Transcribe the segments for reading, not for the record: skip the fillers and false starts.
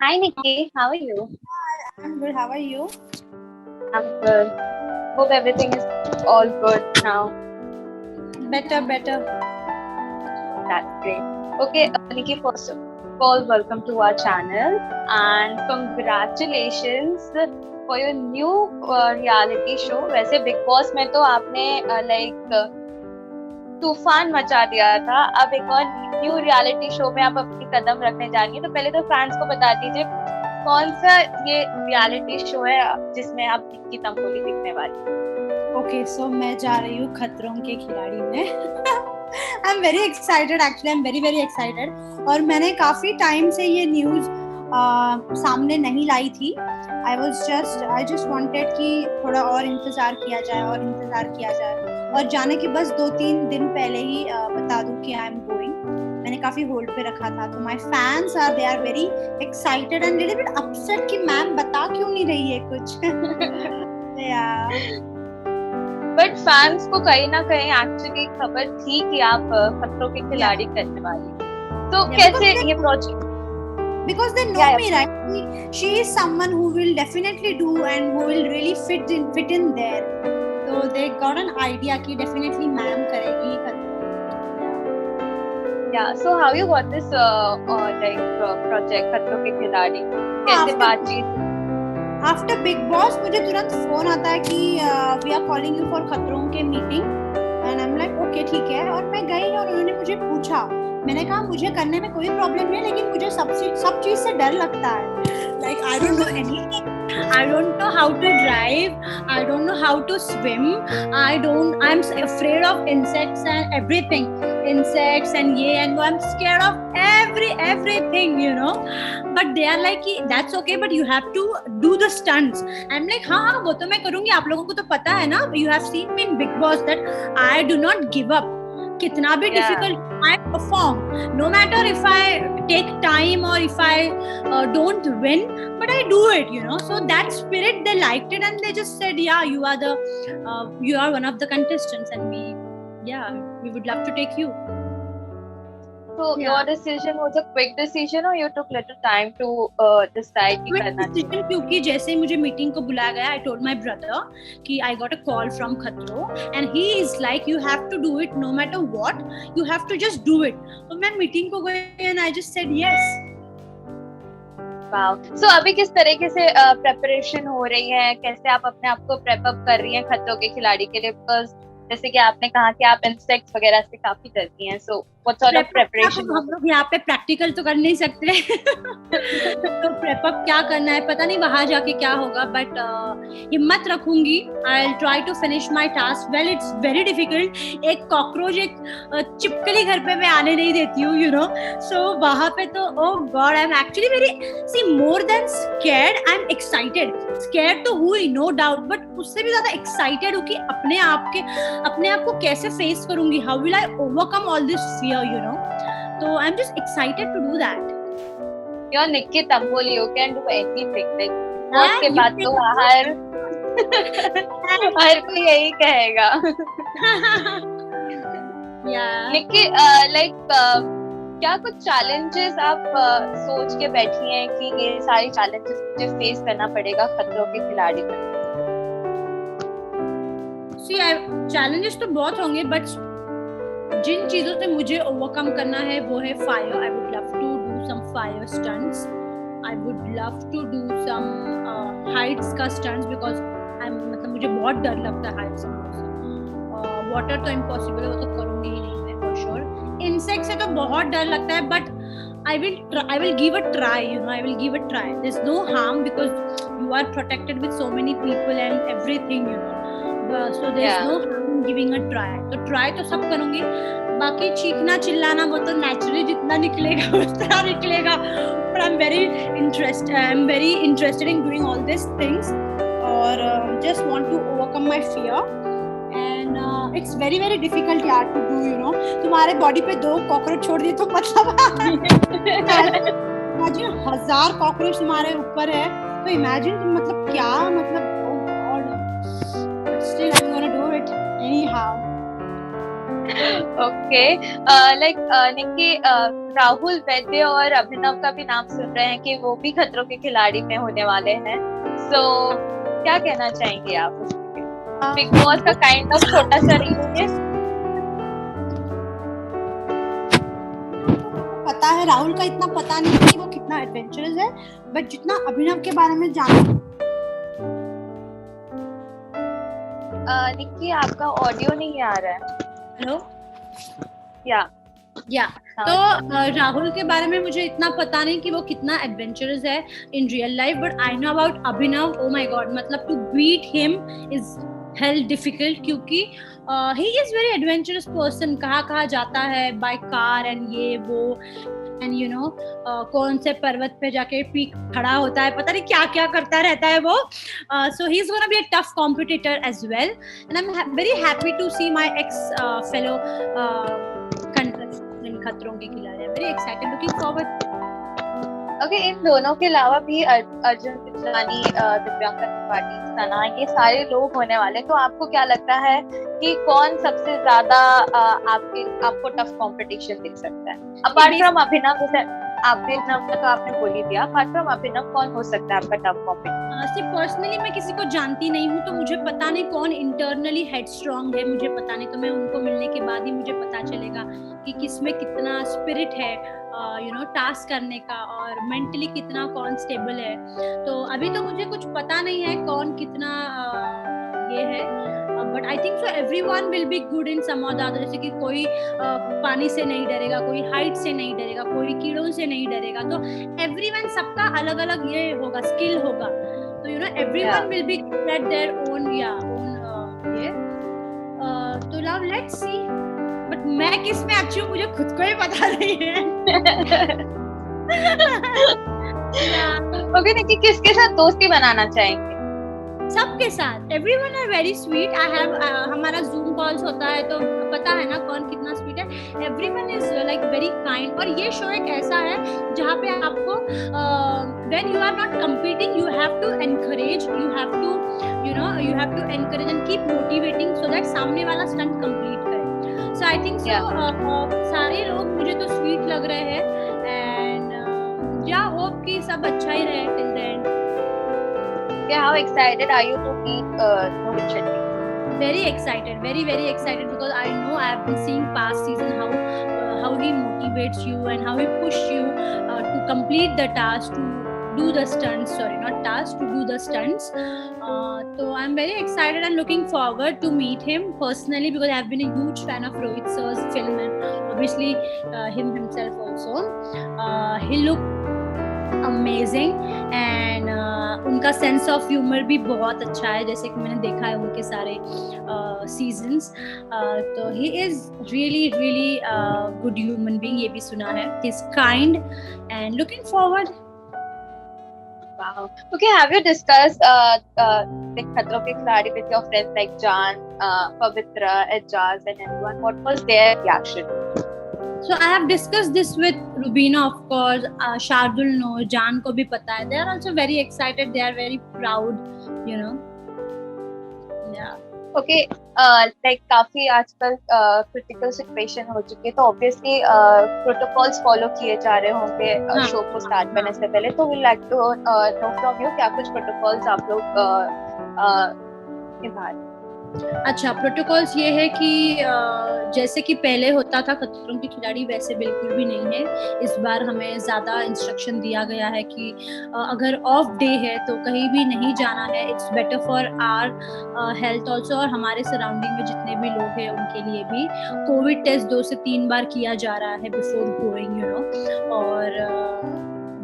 Hi Nikki, how are you? I'm good. How are you? I'm good. Hope everything is all good now. Better. That's great. Okay, Nikki, first of all, welcome to our channel and congratulations for your new reality show. वैसे Big Boss में तो आपने तूफान मचा दिया था. अब एक और न्यू रियलिटी शो में आप अपनी कदम रखने जा रही हैं. तो पहले तो फैंस को बता दीजिए कौन सा ये रियलिटी शो है जिसमें आप निक्की तंबोली दिखने वाली. Okay, so मैं जा रही हूँ खतरों के खिलाड़ी में. I'm very excited. Actually, I'm very excited. और मैंने काफी टाइम से ये न्यूज सामने नहीं लाई थी. I just wanted कि थोड़ा और इंतजार किया जाए और जाने के बस 2-3 दिन पहले ही बता दूं कि I am going. मैंने काफी होल्ड पे रखा था. तो my fans they are very excited and little bit upset कि मैम बता क्यों नहीं रही है कुछ. Yeah. बट फैंस को कहीं ना कहीं एक्चुअली खबर थी कि आप खतरों के खिलाड़ी करने वाली. तो कैसे ये project? Because they know me, right? She is someone who will definitely do and who will really fit in there. So they got an idea कि definitely ma'am करेगी. Yeah. So how you got this project खतरों के खिलाड़ी? कैसे बातचीत? After Big Boss मुझे तुरंत phone आता है कि we are calling you for खतरों के meeting and I'm like okay ठीक है. और मैं गई और उन्होंने मुझे पूछा. मैंने कहा मुझे करने में कोई प्रॉब्लम नहीं है लेकिन मुझे सब चीज से डर लगता है. Like I don't know anything. I don't know how to drive. I don't know how to swim. I'm afraid of insects and everything. Insects and and I'm scared of everything, you know. But they are like, that's okay, but you have to do the stunts. I'm like, हाँ वो तो मैं करूँगी. आप लोगों को तो पता है ना. You have seen me in Big Boss that I do not give up. कितना भी difficult I perform. No matter if I take time or if I don't win, but I do it, you know. So that spirit, they liked it and they just said, yeah, you are one of the contestants and we would love to take you. So your decision was a quick decision or you took little time to decide कि करना चाहिए? क्योंकि जैसे ही मुझे meeting को बुलाया गया, I told my brother कि I got a call from खतरों and he is like you have to do it no matter what, you have to just do it. तो मैं मीटिंग को गई and I just said yes. Wow. So अभी किस तरीके से preparation हो रही है? कैसे आप अपने आप को प्रेप अप कर रही हैं खतरों के खिलाड़ी के लिए? Because जैसे कि आपने कहा कि आप इंसेक्ट्स वगैरह से काफी डरती हैं. So what sort of preparation? हम लोग यहाँ पे प्रैक्टिकल तो कर नहीं सकते. तो प्रेप अप क्या करना है पता नहीं वहां जाके क्या होगा. बट हिम्मत रखूंगी. I'll try to finish my task. Well, it's very difficult. एक कॉकरोच एक चिपकली घर पे मैं आने नहीं देती हूँ, you know. So वहां पे तो oh God, I'm actually more than scared. I'm excited. Scared तो हुई no doubt, but उससे भी ज्यादा excited हूँ कि अपने आप को कैसे फेस करूंगी. How will I overcome all this fear, you know? So I'm just excited to do that. You're Nikki Tamboli, you can do anything. Like उसके बाद तो हर कोई यही कहेगा. Yeah. Nikki, क्या कुछ challenges आप सोच के बैठी हैं कि ये सारी challenges मुझे फेस करना पड़ेगा खतरों के खिलाड़ी में? See, challenges तो बहुत होंगे, but जिन चीजों से मुझे ओवरकम करना है वो है fire. I would love to do some fire stunts. I would love to do some heights का stunts because मतलब मुझे बहुत डर लगता है heights से. वाटर तो इम्पॉसिबल है, वो तो करूँगी ही नहीं मैं for sure. इंसेक्ट से तो बहुत डर लगता है, but I will give a try, you know. I will give a try. There's no harm because you are protected with so many people and everything, you know. So there's no harm in giving a try. तो try तो सब करूँगी. बाकी चीखना चिल्लाना वो तो naturally जितना निकलेगा उतना निकलेगा. But I'm very interested in doing all these things और just want to overcome my fear. And it's very difficult यार to do, you know. तुम्हारे बॉडी पे 2 कॉकरोच छोड़ दिए तो मतलब imagine 1000 कॉकरोच तुम्हारे ऊपर है तो imagine मतलब क्या मतलब oh God. But still I'm gonna do it anyhow. Okay. Nikki, Rahul Vaidya और अभिनव का भी नाम सुन रहे हैं कि वो भी खतरों के खिलाड़ी में होने वाले हैं, सो क्या कहना चाहेंगे आप उसके? बिग बॉस का काइंड ऑफ छोटा सा रियूनियन। पता है राहुल का इतना पता नहीं है कि वो कितना एडवेंचरस है, बट जितना अभिनव के बारे में जानती। निक्की आपका ऑडियो नहीं आ रहा है। हेलो या तो राहुल के बारे में मुझे इतना पता नहीं कि वो कितना एडवेंचरस है in real life, but I know about Abhinav. Oh my god, मतलब to beat him is hell difficult, क्योंकि he is very adventurous person. कहाँ जाता है बाय कार एंड ये वो, एंड यू नो कौन से पर्वत पे जाके पीक खड़ा होता है, पता नहीं क्या क्या करता रहता है वो। So he is gonna be a tough competitor as well, and I am very happy to see my ex fellow Khatron Ke Khiladi. Very excited, looking forward. Okay, इन दोनों के अलावा भी अर्जुन पिचलानी, दिव्यांका त्रिपाठी, सना, ये सारे लोग होने वाले, तो आपको क्या लगता है कि कौन सबसे ज्यादा आपको टफ कंपटीशन दिख सकता है? अपार्ट फ्रॉम अभिनव, जैसे अभिनव का तो आपने बोल ही दिया, अपार्ट फ्रॉम अभिनव कौन हो सकता है आपका टफ कंपटीशन? पर्सनली मैं किसी को जानती नहीं हूँ, तो मुझे पता नहीं कौन इंटरनली हेड स्ट्रॉन्ग है, मुझे पता नहीं। तो मैं उनको मिलने के बाद ही मुझे पता चलेगा कि किसमें कितना स्पिरिट है टास्क करने का, और मेंटली कितना कौन स्टेबल है। तो अभी तो मुझे कुछ पता नहीं है कौन कितना ये है, but I think so everyone will be good in some or the other. जैसे कि कोई पानी से नहीं डरेगा, कोई हाइट से नहीं डरेगा, कोई कीड़ों से नहीं डरेगा, तो एवरीवन, सबका अलग अलग ये होगा, स्किल होगा। तो everyone will B eight their own ये। तो नाउ लेट्स सी, बट मैं किस में अच्छी हूँ मुझे खुद को ही पता नहीं है। ओके, निक्की किसके साथ दोस्ती बनाना चाहेंगे? सबके साथ। Everyone are very sweet. I have हमारा जूम कॉल्स होता है तो पता है ना कौन कितना स्वीट है। Everyone is like very kind. और ये शो एक ऐसा है जहाँ पे आपको when you are not competing, you have to encourage, you have to encourage and keep motivating so that सामने वाला स्टंट कंप्लीट करे। So I think so सारे लोग मुझे तो स्वीट लग रहे हैं, एंड होप कि सब अच्छा ही रहे till the end. Okay, how excited are you to meet Rohit Shetty? Very excited, very excited, because I know I have been seeing past season how he motivates you and how he push you to complete the task, to do the stunts. Sorry, not task, to do the stunts. So I'm very excited and looking forward to meet him personally, because I have been a huge fan of Rohit sir's film and obviously him himself also. He looked amazing and उनका sense of humour भी बहुत अच्छा है, जैसे कि मैंने देखा है उनके सारे सीजन्स। तो he is really good human being, ये भी सुना है। He is kind and looking forward. Wow. Okay, have you discussed the खतरों के खिलाड़ी with your friends like Jan, Pavitra, Ejaz and everyone? What was their reaction? So I have discussed this with Rubina, of course. Shardul knows, Jan को भी पता है. They are also very excited. They are very proud, you know. Yeah. Okay, like काफी आजकल critical situation हो चुकी है, तो obviously protocols follow किए जा रहे होंगे शो को start करने से पहले, तो we like to know from you क्या कुछ protocols आप लोग निभा रहे हैं? अच्छा, प्रोटोकॉल्स ये है कि जैसे कि पहले होता था खतरों के खिलाड़ी, वैसे बिल्कुल भी नहीं है। इस बार हमें ज़्यादा इंस्ट्रक्शन दिया गया है कि अगर ऑफ डे है तो कहीं भी नहीं जाना है। It's better for our health also, और हमारे सराउंडिंग में जितने भी लोग हैं उनके लिए भी कोविड टेस्ट 2 से 3 बार किया जा रहा है बिफोर गोइंग, यू नो। और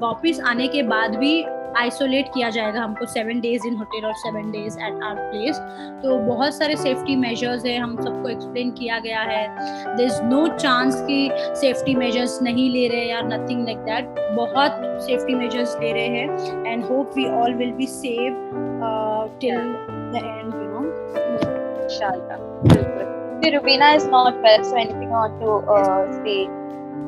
वापस आने के बाद भी आइसोलेट किया जाएगा हमको 7 days इन होटल और 7 days एट आवर प्लेस। तो बहुत सारे सेफ्टी मेजर्स है, हम सबको एक्सप्लेन किया गया है। देयर इज नो चांस कि सेफ्टी मेजर्स नहीं ले रहे या नथिंग लाइक दैट। बहुत सेफ्टी मेजर्स ले रहे हैं and hope we all will be safe till the end, you know, इंशाल्लाह। बिल्कुल। Rubina is not well, so anything you want to say?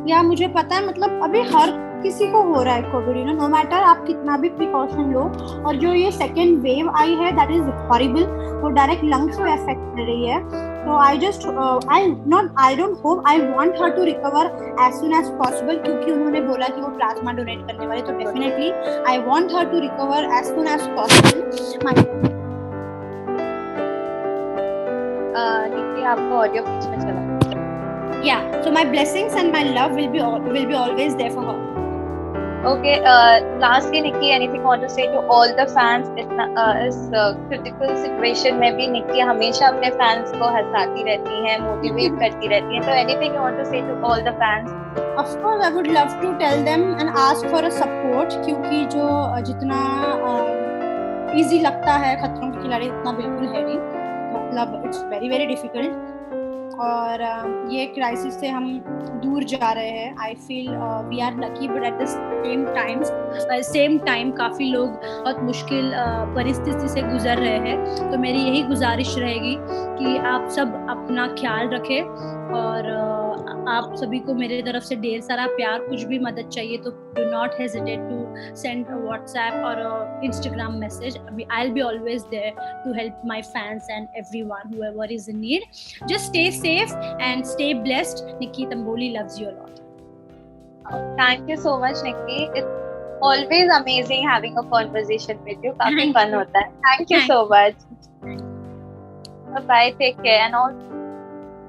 या मुझे पता है, मतलब अभी हर किसी को हो रहा है कोविड, नो मैटर आप कितना भी प्रिकॉशन लो, और जो ये सेकेंड वेव आई है दैट इज हॉरिबल, वो डायरेक्ट लंग्स को अफेक्ट कर रही है। तो I don't hope, I want her to recover as soon as possible, क्योंकि उन्होंने बोला कि वो प्लाज्मा डोनेट करने वाले, तो definitely I want her to recover as soon as possible. Nikki आपका ऑडियो बीच में चला। Yeah, so my blessings and my love will be always there for her. Okay, lastly Nikki, anything you want to say to all the fans इस critical situation में भी निक्की हमेशा अपने fans को हंसाती रहती हैं, motivate करती रहती हैं, तो anything you want to say to all the fans? Of course, I would love to tell them and ask for a support, क्योंकि जो जितना easy लगता है खतरों के खिलाड़ी उतना बिल्कुल है नहीं, मतलब it's very very difficult, और ये क्राइसिस से हम दूर जा रहे हैं। I feel we are lucky, but at the same time काफ़ी लोग बहुत मुश्किल परिस्थिति से गुजर रहे हैं। तो मेरी यही गुजारिश रहेगी कि आप सब अपना ख्याल रखें, और आप सभी को मेरे तरफ से ढेर सारा प्यार। कुछ भी मदद चाहिए तो do not hesitate to send a WhatsApp or Instagram message. I will be always there to help my fans and everyone whoever is in need. Just stay safe and stay blessed. Nikki Tamboli loves you a lot. Thank you so much, Nikki. It's always amazing having a conversation with you. काफी fun होता है. Thank you so much. Bye. Take care and all.